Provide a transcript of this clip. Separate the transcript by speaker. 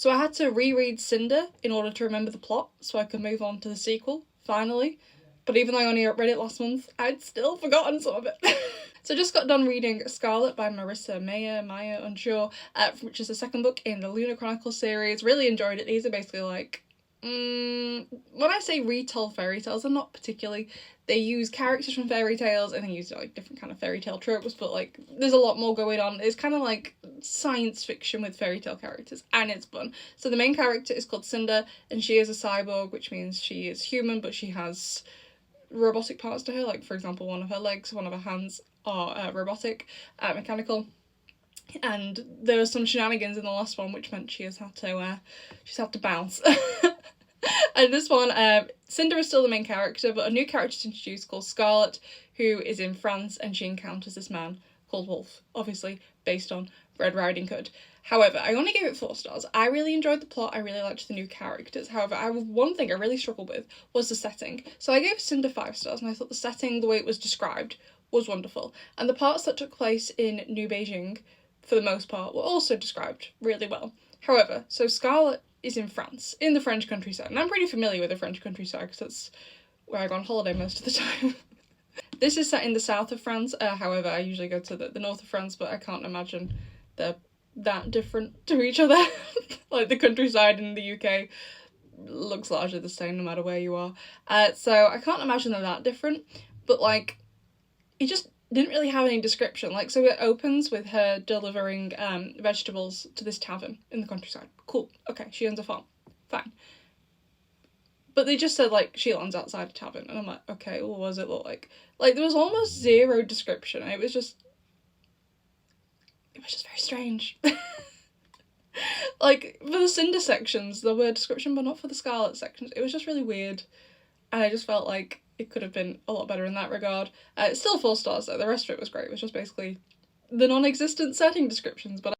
Speaker 1: So I had to reread Cinder in order to remember the plot so I could move on to the sequel, finally. But even though I only read it last month, I'd still forgotten some of it. So I just got done reading Scarlet by Marissa Meyer, unsure, which is the second book in the Lunar Chronicles series. Really enjoyed it. These are basically like, when I say retold fairy tales, they're not particularly. They use characters from fairy tales and they use like different kind of fairy tale tropes, but like there's a lot more going on. It's kind of like science fiction with fairy tale characters, and it's fun. So the main character is called Cinder, and she is a cyborg, which means she is human, but she has robotic parts to her. Like for example, one of her legs, one of her hands are robotic, mechanical. And there was some shenanigans in the last one, which meant she's had to bounce. And this one, Cinder is still the main character, but a new character is introduced called Scarlet, who is in France, and she encounters this man called Wolf, obviously based on Red Riding Hood. However, I only gave it 4 stars. I really enjoyed the plot, I really liked the new characters. However, one thing I really struggled with was the setting. So I gave Cinder 5 stars, and I thought the setting, the way it was described, was wonderful. And the parts that took place in New Beijing, for the most part, were also described really well. However, so Scarlet is in France, in the French countryside, and I'm pretty familiar with the French countryside because that's where I go on holiday most of the time. This is set in the south of France, however I usually go to the north of France, but I can't imagine they're that different to each other. Like the countryside in the UK looks largely the same no matter where you are, so I can't imagine they're that different, but like it just didn't really have any description. Like, so it opens with her delivering vegetables to this tavern in the countryside. Cool. Okay, she owns a farm. Fine. But they just said, like, she lands outside a tavern. And I'm like, okay, well, what does it look like? Like, there was almost zero description. It was just very strange. Like, for the Cinder sections, there were description, but not for the Scarlet sections. It was just really weird. And I just felt like it could have been a lot better in that regard. It's still 4 stars though, the rest of it was great. It was just basically the non-existent setting descriptions, but